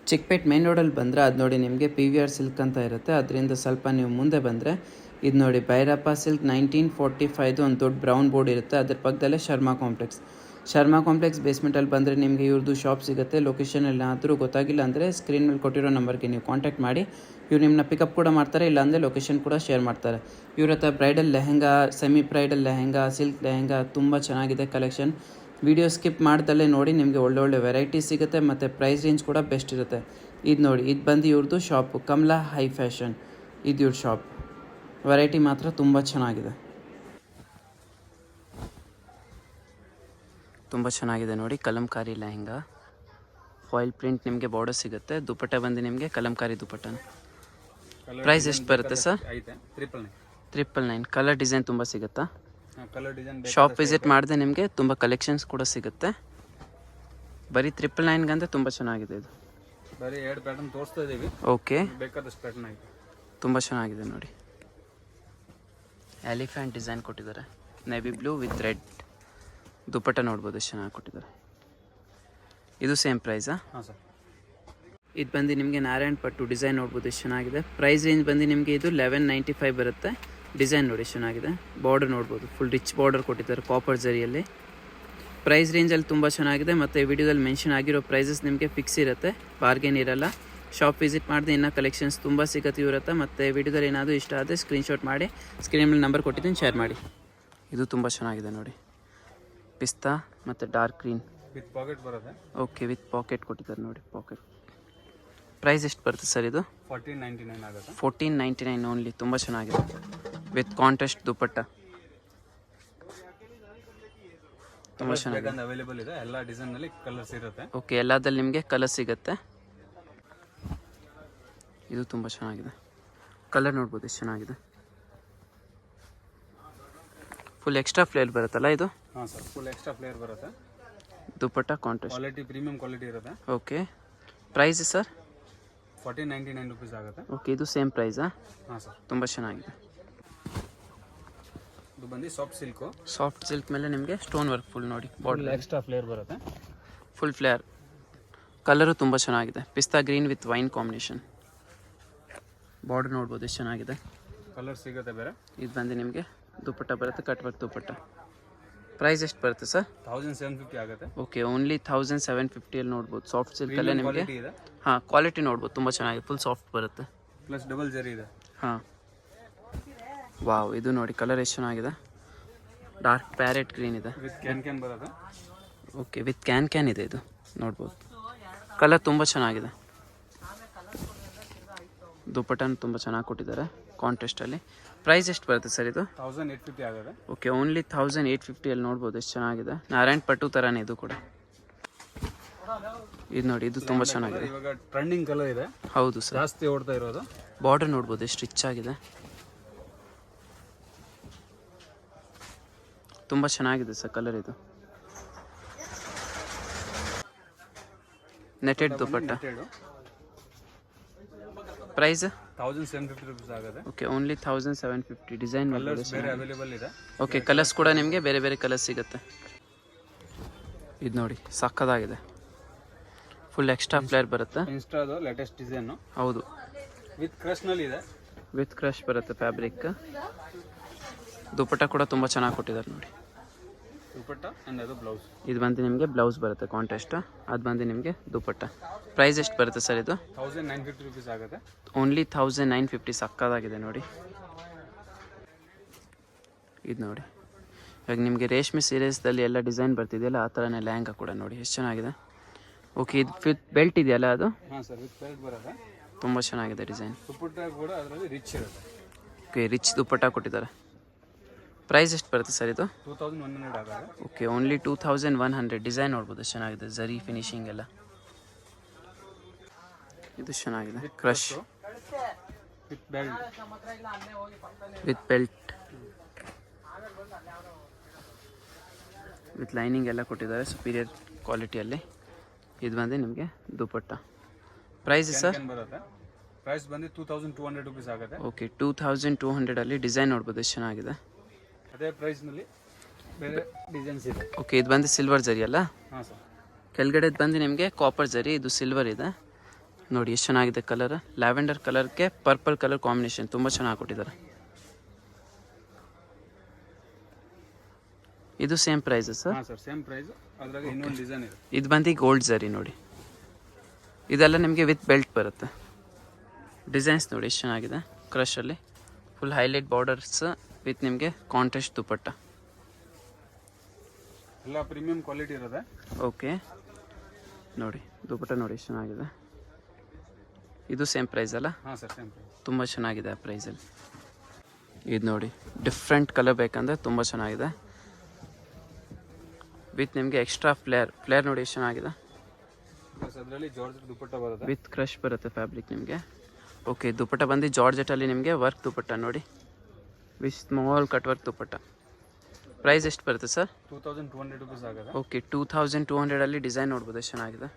Chickpet main ರೋಡಲ್ಲಿ ಬಂದರೆ ಅದು ನೋಡಿ ನಿಮಗೆ PVR ಸಿಲ್ಕ್ ಅಂತ ಇರುತ್ತೆ. ಅದರಿಂದ ಸ್ವಲ್ಪ ನೀವು ಮುಂದೆ ಬಂದರೆ ಇದು ನೋಡಿ ಭೈರಪ್ಪ ಸಿಲ್ಕ್ 1945 ಒಂದು ದೊಡ್ಡ ಬ್ರೌನ್ ಬೋರ್ಡ್ ಇರುತ್ತೆ. ಅದ್ರ ಪಕ್ಕದಲ್ಲೇ ಶರ್ಮಾ ಕಾಂಪ್ಲೆಕ್ಸ್ ಬೇಸ್ಮೆಂಟಲ್ಲಿ ಬಂದರೆ ನಿಮಗೆ ಇವ್ರದ್ದು ಶಾಪ್ ಸಿಗುತ್ತೆ. ಲೊಕೇಶನ್ ಏನಾದರೂ ಗೊತ್ತಾಗಿಲ್ಲ ಅಂದರೆ ಸ್ಕ್ರೀನ್ ಮೇಲೆ ಕೊಟ್ಟಿರೋ ನಂಬರ್ಗೆ ನೀವು ಕಾಂಟ್ಯಾಕ್ಟ್ ಮಾಡಿ. ಇವ್ರು ನಿಮ್ಮನ್ನ ಪಿಕಪ್ ಕೂಡ ಮಾಡ್ತಾರೆ, ಇಲ್ಲಾಂದರೆ ಲೊಕೇಶನ್ ಕೂಡ ಶೇರ್ ಮಾಡ್ತಾರೆ. ಇವ್ರ ಹತ್ರ bridal lehenga, semi bridal lehenga, silk lehenga ತುಂಬ ಚೆನ್ನಾಗಿದೆ ಕಲೆಕ್ಷನ್. ವಿಡಿಯೋ ಸ್ಕಿಪ್ ಮಾಡ್ದಲ್ಲೇ ನೋಡಿ, ನಿಮಗೆ ಒಳ್ಳೊಳ್ಳೆ ವೆರೈಟಿ ಸಿಗುತ್ತೆ ಮತ್ತು ಪ್ರೈಸ್ ರೇಂಜ್ ಕೂಡ ಬೆಸ್ಟ್ ಇರುತ್ತೆ. ಇದು ನೋಡಿ, ಇದು ಬಂದು ಇವ್ರದ್ದು ಶಾಪು ಕಮಲಾ ಹೈ ಫ್ಯಾಷನ್. ಇದು ಇವ್ರ ಶಾಪ್. ವೆರೈಟಿ ಮಾತ್ರ ತುಂಬ ಚೆನ್ನಾಗಿದೆ, ತುಂಬ ಚೆನ್ನಾಗಿದೆ ನೋಡಿ. ಕಲಂಕಾರಿ ಲೆಹೆಂಗಾ, ಫಾಯಿಲ್ ಪ್ರಿಂಟ್ ನಿಮಗೆ ಬಾರ್ಡರ್ ಸಿಗುತ್ತೆ. ದುಪಟ್ಟ ಬಂದು ನಿಮಗೆ ಕಲಂಕಾರಿ ದುಪಟ್ಟನ. ಪ್ರೈಸ್ ಎಷ್ಟು ಬರುತ್ತೆ ಸರ್? 999. ಕಲರ್ ಡಿಸೈನ್ ತುಂಬ ಸಿಗುತ್ತಾ? ಶಾಪ್ ವಿಸಿಟ್ ಮಾಡಿದೆ ನಿಮಗೆ ತುಂಬ ಕಲೆಕ್ಷನ್ಸ್ ಕೂಡ ಸಿಗುತ್ತೆ. ಬರೀ 999 ಅಂದರೆ ತುಂಬ ಚೆನ್ನಾಗಿದೆ ಇದು. ಬರೀ 2 ಪ್ಯಾಟರ್ನ್ ತೋರಿಸ್ತಾ ಇದ್ದೀವಿ. ಓಕೆ, ಬೇಕಾದಷ್ಟು ಪ್ಯಾಟರ್ನ್ ಆಗಿದೆ, ತುಂಬ ಚೆನ್ನಾಗಿದೆ ನೋಡಿ. ಎಲಿಫೆಂಟ್ ಡಿಸೈನ್ ಕೊಟ್ಟಿದ್ದಾರೆ, navy blue with red. Dupatta ನೋಡ್ಬೋದು ಎಷ್ಟು ಚೆನ್ನಾಗಿ ಕೊಟ್ಟಿದ್ದಾರೆ. ಇದು ಸೇಮ್ ಪ್ರೈಸಾ? ಹಾಂ ಸರ್. ಇದು ಬಂದು ನಿಮಗೆ ನಾರಾಯಣ್ ಪಟ್ಟು ಡಿಸೈನ್ ನೋಡ್ಬೋದು ಎಷ್ಟು ಚೆನ್ನಾಗಿದೆ. ಪ್ರೈಸ್ ರೇಂಜ್ ಬಂದು ನಿಮಗೆ ಇದು 1195 ಬರುತ್ತೆ. ಡಿಸೈನ್ ನೋಡಿ ಎಷ್ಟು ಚೆನ್ನಾಗಿದೆ. ಬಾರ್ಡರ್ ನೋಡ್ಬೋದು, ಫುಲ್ ರಿಚ್ ಬಾರ್ಡರ್ ಕೊಟ್ಟಿದ್ದಾರೆ ಕಾಪರ್ ಜರಿಯಲ್ಲಿ. ಪ್ರೈಸ್ ರೇಂಜಲ್ಲಿ ತುಂಬ ಚೆನ್ನಾಗಿದೆ. ಮತ್ತು ವಿಡಿಯೋದಲ್ಲಿ ಮೆನ್ಷನ್ ಆಗಿರೋ ಪ್ರೈಸಸ್ ನಿಮಗೆ ಫಿಕ್ಸ್ ಇರುತ್ತೆ, ಬಾರ್ಗೇನ್ ಇರಲ್ಲ. ಶಾಪ್ ವಿಸಿಟ್ ಮಾಡಿದೆ ಇನ್ನೂ ಕಲೆಕ್ಷನ್ಸ್ ತುಂಬ ಸಿಗುತ್ತೆ ಇರುತ್ತೆ. ಮತ್ತು ವಿಡಿಯೋದಲ್ಲಿ ಏನಾದರೂ ಇಷ್ಟ ಆದರೆ ಸ್ಕ್ರೀನ್ಶಾಟ್ ಮಾಡಿ ಸ್ಕ್ರೀನ್ ಮೇಲೆ ನಂಬರ್ ಕೊಟ್ಟಿದ್ದೀನಿ, ಶೇರ್ ಮಾಡಿ. ಇದು ತುಂಬ ಚೆನ್ನಾಗಿದೆ ನೋಡಿ, ಪಿಸ್ತಾ ಮತ್ತು ಡಾರ್ಕ್ ಗ್ರೀನ್ ವಿತ್ ಪಾಕೆಟ್ ಬರುತ್ತೆ. ಓಕೆ, ವಿತ್ ಪಾಕೆಟ್ ಕೊಟ್ಟಿದ್ದಾರೆ ನೋಡಿ, ಪಾಕೆಟ್. ಪ್ರೈಸ್ ಎಷ್ಟು ಬರುತ್ತೆ ಸರ್ ಇದು? 1499 ಆಗುತ್ತೆ. 1499 ಓನ್ಲಿ. ತುಂಬ ಚೆನ್ನಾಗಿದೆ, ವಿತ್ ಕಾಂಟ್ರಾಸ್ಟ್ ದುಪಟ್ಟ. ತುಂಬ ಚೆನ್ನಾಗಿದೆ, ಅವೈಲೇಬಲ್ ಇದೆ. ಎಲ್ಲ ಡಿಸೈನಲ್ಲಿ ಕಲರ್ಸ್ ಇರುತ್ತೆ. ಓಕೆ, ಎಲ್ಲದಲ್ಲಿ ನಿಮಗೆ ಕಲರ್ ಸಿಗುತ್ತೆ. ಇದು ತುಂಬ ಚೆನ್ನಾಗಿದೆ, ಕಲರ್ ನೋಡ್ಬೋದು ಎಷ್ಟು ಚೆನ್ನಾಗಿದೆ. ಫುಲ್ ಎಕ್ಸ್ಟ್ರಾ ಫ್ಲೇರ್ ಬರುತ್ತಲ್ಲ ಇದು? ಹಾಂ ಸರ್, ಫುಲ್ ಎಕ್ಸ್ಟ್ರಾ ಫ್ಲೇರ್ ಬರುತ್ತೆ. Dupatta contrast, quality premium quality ಇರುತ್ತೆ. ಓಕೆ. Price sir? 1499 ರುಪೀಸ್ ಆಗುತ್ತೆ. ಓಕೆ, ಇದು ಸೇಮ್ ಪ್ರೈಸಾ? ಹಾಂ ಸರ್. ತುಂಬ ಚೆನ್ನಾಗಿದೆ. ಇದು ಬಂದು ಸಾಫ್ಟ್ ಸಿಲ್ಕ್ ಮೇಲೆ ನಿಮಗೆ ಸ್ಟೋನ್ ವರ್ಕ್ ಫುಲ್ ನೋಡಿ, ಬಾರ್ಡರ್ ಎಕ್ಸ್ಟ್ರಾ ಫ್ಲೇರ್ ಬರುತ್ತೆ. Full flare. ಕಲರು ತುಂಬ ಚೆನ್ನಾಗಿದೆ, pista green with wine combination. Border ನೋಡ್ಬೋದು ಎಷ್ಟು ಚೆನ್ನಾಗಿದೆ, ಕಲರ್ ಸಿಗುತ್ತೆ ಬೇರೆ. ಇದು ಬಂದು ನಿಮಗೆ ದುಪಟ್ಟ ಬರುತ್ತೆ, ಕಟ್ ವರ್ಕ್ ದುಪಟ್ಟ. ಪ್ರೈಸ್ ಎಷ್ಟು ಬರುತ್ತೆ ಸರ್? 1750 ಆಗುತ್ತೆ. ಓಕೆ, ಓನ್ಲಿ 1750ಅಲ್ಲಿ ನೋಡ್ಬೋದು. ಸಾಫ್ಟ್ ಸಿಲ್ಕಲ್ಲೇ ನಿಮಗೆ. ಇದೆ. ಹಾಂ, ಕ್ವಾಲಿಟಿ ನೋಡ್ಬೋದು, ತುಂಬ ಚೆನ್ನಾಗಿದೆ, ಫುಲ್ ಸಾಫ್ಟ್ ಬರುತ್ತೆ. ಪ್ಲಸ್ ಡಬಲ್ ಜರಿ ಇದೆ. ಹಾಂ, ವಾವ್. ಇದು ನೋಡಿ, ಕಲರ್ ಎಷ್ಟು ಚೆನ್ನಾಗಿದೆ, ಡಾರ್ಕ್ ಪ್ಯಾರೆಟ್ ಗ್ರೀನ್ ಇದೆ. ವಿತ್ ಕ್ಯಾನ್ ಬರುತ್ತೆ. ಓಕೆ, ವಿತ್ ಕ್ಯಾನ್ ಇದೆ ಇದು ನೋಡ್ಬೋದು. ಕಲರ್ ತುಂಬ ಚೆನ್ನಾಗಿದೆ. ದುಪಟ್ಟನ ತುಂಬ ಚೆನ್ನಾಗಿ ಕೊಟ್ಟಿದ್ದಾರೆ ಕಾಂಟ್ರಾಸ್ಟಲ್ಲಿ. ಪ್ರೈಸ್ ಎಷ್ಟು ಬರುತ್ತೆ ಸರ್ ಇದು? 1850 ಆಗುತ್ತೆ. ಓಕೆ, ಓನ್ಲಿ 1850ಅಲ್ಲಿ ನೋಡ್ಬೋದು ಎಷ್ಟು ಚೆನ್ನಾಗಿದೆ. ನಾರಾಯಣ್ ಪಟ್ಟು ಥರನೇ ಇದು ಕೂಡ. ಇದು ನೋಡಿ, ಇದು ತುಂಬ ಚೆನ್ನಾಗಿದೆ. ಇವಾಗ ಟ್ರೆಂಡಿಂಗ್ ಕಲರ್ ಇದೆ. ಹೌದು ಸರ್, ಜಾಸ್ತಿ ಓಡ್ತಾ ಇರೋದು. ಬಾರ್ಡರ್ ನೋಡ್ಬೋದು ಎಷ್ಟು ರಿಚ್ ಆಗಿದೆ, ತುಂಬ ಚೆನ್ನಾಗಿದೆ ಸರ್ ಕಲರ್. ಇದು ನೆಟೆಡ್ ದುಪಟ್ಟ. ಪ್ರೈಸ್ 1750 ರುಪೀಸ್ ಆಗುತ್ತೆ. Okay, only 1750. ಡಿಸೈನ್ ಬೇರೆ ಅವೈಲೇಬಲ್ ಇದೆ. ಓಕೆ, ಕಲರ್ಸ್ ಕೂಡ ನಿಮಗೆ ಬೇರೆ ಬೇರೆ ಕಲರ್ಸ್ ಸಿಗುತ್ತೆ. ಇದು ನೋಡಿ, ಸಕ್ಕದಾಗಿದೆ, ಫುಲ್ ಎಕ್ಸ್ಟ್ರಾ ಫ್ಲೇರ್ ಬರುತ್ತೆ. ಇನ್ಸ್ಟಾದು ಲೇಟೆಸ್ಟ್ ಡಿಸೈನು. ಹೌದು, ವಿತ್ ಕ್ರಶ್ನಲ್ಲಿ ಇದೆ. ವಿತ್ ಕ್ರಶ್ ಬರುತ್ತೆ ಫ್ಯಾಬ್ರಿಕ್. ದುಪಟ್ಟ ಕೂಡ ತುಂಬ ಚೆನ್ನಾಗಿ ಕೊಟ್ಟಿದ್ದಾರೆ ನೋಡಿ. ದುಪಟ್ಟ ಆ್ಯಂಡ್ ಅದು ಬ್ಲೌಸ್. ಇದು ಬಂದು ನಿಮಗೆ ಬ್ಲೌಸ್ ಬರುತ್ತೆ ಕಾಂಟ್ರಾಸ್ಟ್, ಅದು ಬಂದು ನಿಮಗೆ ದುಪಟ್ಟ. ಪ್ರೈಸ್ ಎಷ್ಟು ಬರುತ್ತೆ ಸರ್ ಇದು? 1950 ರುಪೀಸ್ ಆಗುತ್ತೆ. ಓನ್ಲಿ 1950. ಸಕ್ಕದಾಗಿದೆ ನೋಡಿ. ಇದು ನೋಡಿ, ಇವಾಗ ನಿಮಗೆ ರೇಷ್ಮೆ ಸೀರೀಸ್ದಲ್ಲಿ ಎಲ್ಲ ಡಿಸೈನ್ ಬರ್ತಿದೆಯಲ್ಲ, ಆ ಥರನೇ ಲೆಹಂಗಾ ಕೂಡ ನೋಡಿ ಎಷ್ಟು ಚೆನ್ನಾಗಿದೆ. ಓಕೆ, ಇದು ವಿತ್ ಬೆಲ್ಟ್ ಇದೆಯಲ್ಲ ಅದು? ಹಾಂ ಸರ್, ವಿತ್ ಬೆಲ್ಟ್ ಬರುತ್ತೆ. ತುಂಬ ಚೆನ್ನಾಗಿದೆ ಡಿಸೈನ್. ದುಪಟ್ಟ ಕೂಡ ಅದರಲ್ಲಿ ರಿಚ್ ಇರುತ್ತೆ. ಓಕೆ, ರಿಚ್ ದುಪಟ್ಟ ಕೊಟ್ಟಿದ್ದಾರೆ. ಪ್ರೈಸ್ ಎಷ್ಟು ಬರುತ್ತೆ ಸರ್ ಇದು? 2100 ಆಗುತ್ತೆ. Okay, only 2100. ಡಿಸೈನ್ ನೋಡ್ಬೋದು ಎಷ್ಟು ಚೆನ್ನಾಗಿದೆ, ಜರಿ ಫಿನಿಶಿಂಗ್ ಎಲ್ಲ. ಇದು ಚೆನ್ನಾಗಿದೆ, crush with belt. With belt with lining ಎಲ್ಲ ಕೊಟ್ಟಿದ್ದಾರೆ ಸುಪೀರಿಯರ್ ಕ್ವಾಲಿಟಿಯಲ್ಲಿ. ಇದು ಬಂದು ನಿಮಗೆ ದುಪಟ್ಟ. Price sir? ಬರುತ್ತೆ. ಪ್ರೈಸ್ ಬಂದು 2200 ರುಪೀಸ್ ಆಗುತ್ತೆ. ಓಕೆ, 2200ಅಲ್ಲಿ ಡಿಸೈನ್ ನೋಡ್ಬೋದು ಎಷ್ಟು ಚೆನ್ನಾಗಿದೆ. ಅದೇ ಪ್ರೈಸ್ನಲ್ಲಿ ಬೇರೆ ಡಿಸೈನ್ಸ್ ಇದೆ. ಓಕೆ, ಇದು ಬಂದು ಸಿಲ್ವರ್ ಜರಿ ಅಲ್ಲ? ಹಾಂ ಸರ್. ಕೆಳಗಡೆ ಬಂದು ನಿಮಗೆ ಕಾಪರ್ ಜರಿ, ಇದು ಸಿಲ್ವರ್ ಇದೆ. ನೋಡಿ ಎಷ್ಟು ಚೆನ್ನಾಗಿದೆ ಕಲರ್. ಲ್ಯಾವೆಂಡರ್ ಕಲರ್ಗೆ ಪರ್ಪಲ್ ಕಲರ್ ಕಾಂಬಿನೇಷನ್ ತುಂಬ ಚೆನ್ನಾಗಿ ಕೊಟ್ಟಿದ್ದಾರೆ. ಇದು ಸೇಮ್ ಪ್ರೈಸ್ ಸರ್? ಹಾಂ ಸರ್, ಸೇಮ್ ಪ್ರೈಸ್. ಅದ್ರಾಗ ಇನ್ನೊಂದು ಡಿಸೈನ್ ಇದೆ. ಇದು ಬಂದು ಗೋಲ್ಡ್ ಝರಿ ನೋಡಿ. ಇದೆಲ್ಲ ನಿಮಗೆ ವಿತ್ ಬೆಲ್ಟ್ ಬರುತ್ತೆ. ಡಿಸೈನ್ಸ್ ನೋಡಿ ಎಷ್ಟು ಚೆನ್ನಾಗಿದೆ. ಕ್ರಶಲ್ಲಿ ಫುಲ್ ಹೈಲೈಟ್ ಬಾರ್ಡರ್ಸ್ ವಿತ್ ನಿಮಗೆ ಕಾಂಟ್ರಾಸ್ಟ್ ದುಪಟ್ಟ. ಎಲ್ಲ ಪ್ರೀಮಿಯಂ ಕ್ವಾಲಿಟಿ ಇರೋದೆ. ಓಕೆ ನೋಡಿ ದುಪಟ್ಟ ನೋಡಿ ಎಷ್ಟು ಚೆನ್ನಾಗಿದೆ. ಇದು ಸೇಮ್ ಪ್ರೈಸ್ ಅಲ್ಲ? ಹಾಂ ಸರ್, ಸೇಮ್ ಪ್ರೈಸ್. ತುಂಬ ಚೆನ್ನಾಗಿದೆ ಆ ಪ್ರೈಸಲ್ಲಿ. ಇದು ನೋಡಿ ಡಿಫ್ರೆಂಟ್ ಕಲರ್ ಬೇಕಂದರೆ ತುಂಬ ಚೆನ್ನಾಗಿದೆ. ವಿತ್ ನಿಮಗೆ ಎಕ್ಸ್ಟ್ರಾ ಫ್ಲೇರ್ ನೋಡಿ ಎಷ್ಟು ಚೆನ್ನಾಗಿದೆ. ಅದರಲ್ಲಿ ಜಾರ್ಜೆಟ್ ದುಪಟ್ಟ ಬರುತ್ತೆ. ವಿತ್ ಕ್ರಶ್ ಬರುತ್ತೆ ಫ್ಯಾಬ್ರಿಕ್ ನಿಮಗೆ. ಓಕೆ ದುಪಟ್ಟ ಬಂದು ಜಾರ್ಜೆಟಲ್ಲಿ ನಿಮಗೆ ವರ್ಕ್ ದುಪಟ್ಟ ನೋಡಿ, with small cut work dupatta. Price ಎಷ್ಟು ಬರುತ್ತೆ ಸರ್? 2200 rupees ಆಗುತ್ತೆ. ಓಕೆ 2200 ಡಿಸೈನ್ ನೋಡ್ಬೋದು ಎಷ್ಟು ಚೆನ್ನಾಗಿದೆ.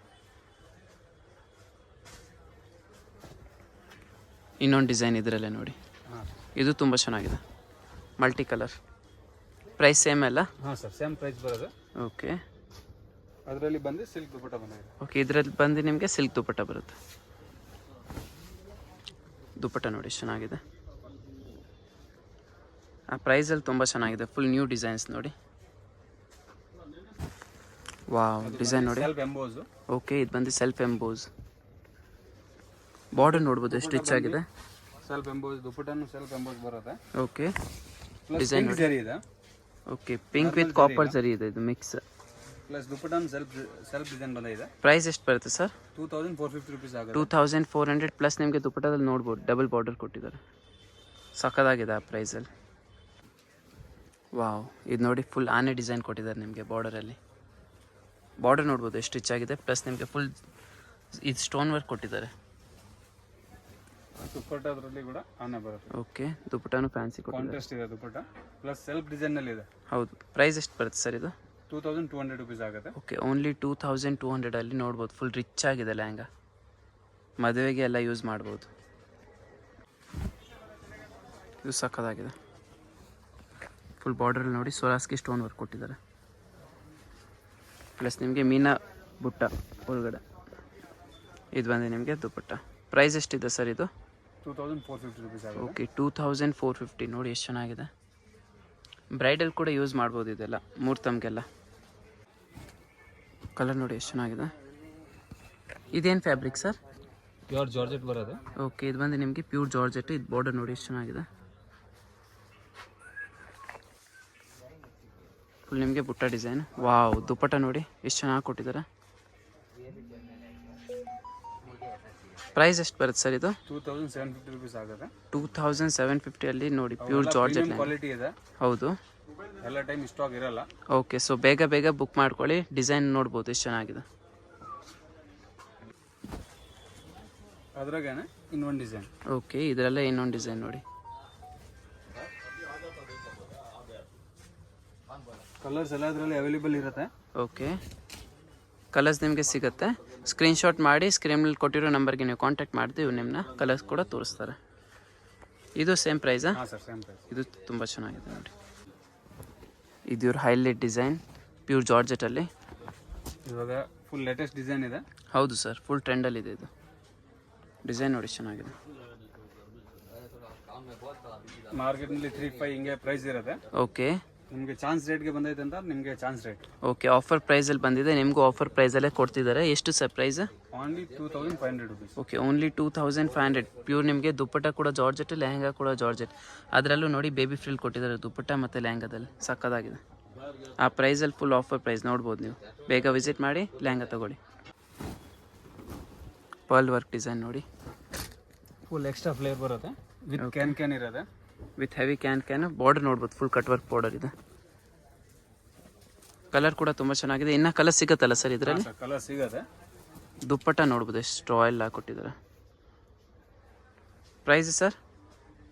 ಇನ್ನೊಂದು ಡಿಸೈನ್ ಇದರಲ್ಲೇ ನೋಡಿ, ಹಾಂ ಇದು ತುಂಬ ಚೆನ್ನಾಗಿದೆ. Multi colour. ಪ್ರೈಸ್ ಸೇಮ್ ಅಲ್ಲ? ಹಾಂ ಸರ್, ಸೇಮ್ ಪ್ರೈಸ್ ಬರೋದು. ಓಕೆ ಅದರಲ್ಲಿ ಬಂದು ಸಿಲ್ಕ್ ದುಪಟ್ಟ ಬಂದಿದೆ. ಓಕೆ ಇದರಲ್ಲಿ ಬಂದು ನಿಮಗೆ ಸಿಲ್ಕ್ ದುಪಟ್ಟ ಬರುತ್ತೆ. ದುಪಟ್ಟ ನೋಡಿ ಎಷ್ಟು ಚೆನ್ನಾಗಿದೆ. ಆ ಪ್ರೈಸಲ್ಲಿ ತುಂಬ ಚೆನ್ನಾಗಿದೆ. ಫುಲ್ ನ್ಯೂ ಡಿಸೈನ್ಸ್ ನೋಡಿ. ವಾವ್ ಡಿಸೈನ್ ನೋಡಿ. Self emboss. ಓಕೆ ಇದು ಬಂದು ಸೆಲ್ಫ್ ಎಂಬೋಸ್. ಬಾರ್ಡರ್ ನೋಡ್ಬೋದು ಎಷ್ಟು ರಿಚ್ ಆಗಿದೆ. ಸೆಲ್ಫ್ ಎಂಬೋಸ್ ದುಪಟ್ಟನು ಸೆಲ್ಫ್ ಎಂಬೋಸ್ ಬರುತ್ತೆ. ಓಕೆ ಡಿಸೈನ್ ಜರಿ ಇದೆ. ಓಕೆ ಪಿಂಕ್ ವಿತ್ ಕಾಪರ್ ಜರಿ ಇದೆ ಇದು ಮಿಕ್ಸ್. ಪ್ಲಸ್ ದುಪಟ್ಟನು ಸೆಲ್ಫ್ ಡಿಸೈನ್ ಬಂದಿದೆ. ಪ್ರೈಸ್ ಎಷ್ಟು ಬರುತ್ತೆ ಸರ್? 2450 rupees ಆಗುತ್ತೆ. 2400 ಪ್ಲಸ್ ನಿಮಗೆ ದುಪಟ್ಟದಲ್ಲಿ ನೋಡ್ಬೋದು ಡಬಲ್ ಬಾರ್ಡರ್ ಕೊಟ್ಟಿದ್ದಾರೆ. ಸಖತ್ತಾಗಿದೆ ಆ ಪ್ರೈಸಲ್ಲಿ. ವಾವ್ ಇದು ನೋಡಿ ಫುಲ್ ಆನೆ ಡಿಸೈನ್ ಕೊಟ್ಟಿದ್ದಾರೆ ನಿಮಗೆ ಬಾರ್ಡರಲ್ಲಿ. ಬಾರ್ಡರ್ ನೋಡ್ಬೋದು ಎಷ್ಟು ರಿಚ್ ಆಗಿದೆ. ಪ್ಲಸ್ ನಿಮಗೆ ಫುಲ್ ಇದು ಸ್ಟೋನ್ ವರ್ಕ್ ಕೊಟ್ಟಿದ್ದಾರೆ. ದುಪಟ್ಟ ಅದರಲ್ಲಿ ಕೂಡ ಆನೆ ಬರುತ್ತೆ. ಓಕೆ ದುಪಟ್ಟನು ಫ್ಯಾನ್ಸಿ ಕೊಟ್ಟಿದ್ದಾರೆ. ಕಾಂಟ್ರಾಸ್ಟ್ ಇದೆ ದುಪಟ್ಟ, ಪ್ಲಸ್ ಸೆಲ್ಫ್ ಡಿಸೈನ್ ನಲ್ಲಿ ಇದೆ. ಹೌದು. ಪ್ರೈಸ್ ಎಷ್ಟು ಬರುತ್ತೆ ಸರ್ ಇದು? 2200 rupees ಆಗುತ್ತೆ. ಓಕೆ ಓನ್ಲಿ 2200 ನೋಡ್ಬೋದು. ಫುಲ್ ರಿಚ್ ಆಗಿದೆ ಲೆಹಂಗಾ, ಮದುವೆಗೆ ಎಲ್ಲ ಯೂಸ್ ಮಾಡ್ಬೋದು. ಇದು ಸಕ್ಕತ್ತಾಗಿದೆ. ಫುಲ್ ಬಾರ್ಡ್ರಲ್ಲಿ ನೋಡಿ ಸೊರಾಸ್ಕಿ ಸ್ಟೋನ್ ವರ್ಕ್ ಕೊಟ್ಟಿದ್ದಾರೆ. ಪ್ಲಸ್ ನಿಮಗೆ ಮೀನಾ ಬುಟ್ಟ ಒಳಗಡೆ. ಇದು ಬಂದು ನಿಮಗೆ ದುಪಟ್ಟ. ಪ್ರೈಸ್ ಎಷ್ಟಿದೆ ಸರ್ ಇದು? 2450 rupees ಆಗುತ್ತೆ. ಓಕೆ 2450 ನೋಡಿ ಎಷ್ಟು ಚೆನ್ನಾಗಿದೆ. ಬ್ರೈಡಲ್ ಕೂಡ ಯೂಸ್ ಮಾಡ್ಬೋದು ಇದೆಲ್ಲ, ಮುಹೂರ್ತಮ್ಗೆಲ್ಲ. ಕಲರ್ ನೋಡಿ ಎಷ್ಟು ಚೆನ್ನಾಗಿದೆ. ಇದೇನು ಫ್ಯಾಬ್ರಿಕ್ ಸರ್? ಪ್ಯೂರ್ ಜಾರ್ಜೆಟ್ ಬರೋದು. ಓಕೆ ಇದು ಬಂದು ನಿಮಗೆ ಪ್ಯೂರ್ ಜಾರ್ಜೆಟ್. ಇದು ಬಾರ್ಡರ್ ನೋಡಿ ಎಷ್ಟು ಚೆನ್ನಾಗಿದೆ. ಫುಲ್ ನಿಮಗೆ ಬುಟ್ಟ ಡಿಸೈನ್. ವಾವ್ ದುಪಟ್ಟ ನೋಡಿ ಎಷ್ಟು ಚೆನ್ನಾಗಿ ಕೊಟ್ಟಿದ್ದಾರೆ. ಪ್ರೈಸ್ ಎಷ್ಟು ಬರುತ್ತೆ ಸರ್ ಇದು? 2750 rupees ಆಗುತ್ತೆ. 2750 ನೋಡಿ ಪ್ಯೂರ್ ಜಾರ್ಜೆಟ್ ಕ್ವಾಲಿಟಿ ಇದೆ. ಹೌದು. ಎಲ್ಲ ಟೈಮ್ ಸ್ಟಾಕ್ ಇರಲ್ಲ. ಓಕೆ ಸೊ ಬೇಗ ಬುಕ್ ಮಾಡ್ಕೊಳ್ಳಿ. ಡಿಸೈನ್ ನೋಡ್ಬೋದು ಎಷ್ಟು ಚೆನ್ನಾಗಿದೆ. ಅದ್ರಾಗೇನೆ ಇನ್ನೊಂದು ಡಿಸೈನ್. ಓಕೆ ಇದರಲ್ಲೇ ಇನ್ನೊಂದು ಡಿಸೈನ್ ನೋಡಿ. ಕಲರ್ಸ್ ಎಲ್ಲ ಅದರಲ್ಲಿ ಅವೈಲೇಬಲ್ ಇರುತ್ತೆ. ಓಕೆ ಕಲರ್ಸ್ ನಿಮಗೆ ಸಿಗುತ್ತೆ. ಸ್ಕ್ರೀನ್ಶಾಟ್ ಮಾಡಿ ಸ್ಕ್ರೀನಲ್ಲಿ ಕೊಟ್ಟಿರೋ ನಂಬರ್ಗೆ ನೀವು ಕಾಂಟ್ಯಾಕ್ಟ್ ಮಾಡಿದ್ರೆ ಇವು ನಿಮ್ಮನ್ನ ಕಲರ್ಸ್ ಕೂಡ ತೋರಿಸ್ತಾರೆ. ಇದು ಸೇಮ್ ಪ್ರೈಸಾ? ಹಾಂ ಸರ್, ಸೇಮ್ ಪ್ರೈಸ್. ಇದು ತುಂಬ ಚೆನ್ನಾಗಿದೆ ನೋಡಿ. ಇದು ಇವ್ರ ಹೈಲೈಟ್ ಡಿಸೈನ್ ಪ್ಯೂರ್ ಜಾರ್ಜೆಟಲ್ಲಿ. ಇವಾಗ ಫುಲ್ ಲೇಟೆಸ್ಟ್ ಡಿಸೈನ್ ಇದೆ. ಹೌದು ಸರ್, ಫುಲ್ ಟ್ರೆಂಡಲ್ಲಿದೆ ಇದು ಡಿಸೈನ್ ನೋಡಿ ಚೆನ್ನಾಗಿದೆ. ಮಾರ್ಕೆಟ್ನಲ್ಲಿ 3-5 ಹಿಂಗೆ ಪ್ರೈಸ್ ಇರುತ್ತೆ. ಓಕೆ ನಿಮಗೆ ಚಾನ್ಸ್ ರೇಟ್ಗೆ ಬಂದೈತೆ ಅಂತ ನಿಮಗೆ ಚಾನ್ಸ್ ರೇಟ್. ಓಕೆ ಆಫರ್ ಪ್ರೈಸಲ್ಲಿ ಬಂದಿದೆ. ನಿಮಗೂ ಆಫರ್ ಪ್ರೈಸಲ್ಲೇ ಕೊಡ್ತಿದ್ದಾರೆ. ಎಷ್ಟು sir price? Only 2500 rupees. Okay only 2500 pure. ನಿಮಗೆ ದುಪ್ಪಟ್ಟ ಕೂಡ ಜಾರ್ಜೆಟ್, ಲೆಹಂಗಾ ಕೂಡ ಜಾರ್ಜೆಟ್. ಅದರಲ್ಲೂ ನೋಡಿ ಬೇಬಿ ಫ್ರಿಲ್ ಕೊಟ್ಟಿದ್ದಾರೆ ದುಪ್ಪಟ್ಟ ಮತ್ತು ಲೆಹಂಗಾದಲ್ಲಿ. ಸಕ್ಕತ್ತಾಗಿದೆ. ಆ ಪ್ರೈಸಲ್ಲಿ ಫುಲ್ ಆಫರ್ ಪ್ರೈಸ್ ನೋಡ್ಬೋದು ನೀವು. ಬೇಗ ವಿಸಿಟ್ ಮಾಡಿ ಲೆಹಂಗಾ ತೊಗೊಳ್ಳಿ. ಪರ್ಲ್ ವರ್ಕ್ ಡಿಸೈನ್ ನೋಡಿ. ಫುಲ್ ಎಕ್ಸ್ಟ್ರಾ ಫ್ಲೇವರ್ ಬರುತ್ತೆ. ವಿತ್ ಕ್ಯಾನ್ ಇರುತ್ತೆ. ವಿತ್ ಹೆವಿ ಕ್ಯಾನ್ ಬಾರ್ಡರ್ ನೋಡ್ಬೋದು. ಫುಲ್ ಕಟ್ ವರ್ಕ್ ಬಾರ್ಡರ್ ಇದೆ. ಕಲರ್ ಕೂಡ ತುಂಬ ಚೆನ್ನಾಗಿದೆ. ಇನ್ನು ಕಲರ್ ಸಿಗುತ್ತಲ್ಲ ಸರ್ ಇದರಲ್ಲಿ? ಕಲರ್ ಸಿಗುತ್ತೆ. ದುಪ್ಪಟ್ಟ ನೋಡ್ಬೋದು ಎಷ್ಟು ರಾಯಲ್ ಆಗಿ ಕೊಟ್ಟಿದ್ದಾರೆ. Price sir?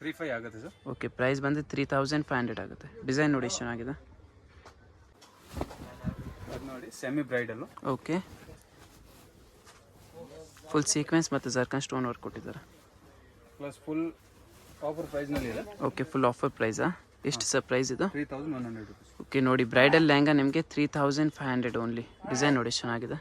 3500 ಆಗುತ್ತೆ ಸರ್. ಓಕೆ ಪ್ರೈಸ್ ಬಂದು 3500 ಆಗುತ್ತೆ. ಡಿಸೈನ್ ನೋಡಿ ಎಷ್ಟು ಚೆನ್ನಾಗಿದೆ. ಅದು ನೋಡಿ semi bridal. Okay full sequins ಮತ್ತು ಜರ್ಕನ್ ಸ್ಟೋನ್ ವರ್ಕ್ ಕೊಟ್ಟಿದ್ದಾರೆ. ಪ್ಲಸ್ ಫುಲ್ ಆಫರ್ ಪ್ರೈಸ್ನಲ್ಲಿ ಇದೆ. ಓಕೆ ಫುಲ್ ಆಫರ್ ಪ್ರೈಸಾ? ಎಷ್ಟು ಸರ್ ಪ್ರೈಸ್ ಇದು? 3100 rupees. ಓಕೆ ನೋಡಿ ಬ್ರೈಡಲ್ ಲೆಹಂಗಾ ನಿಮಗೆ 3500 ಓನ್ಲಿ. ಡಿಸೈನ್ ನೋಡಿ ಚೆನ್ನಾಗಿದೆ.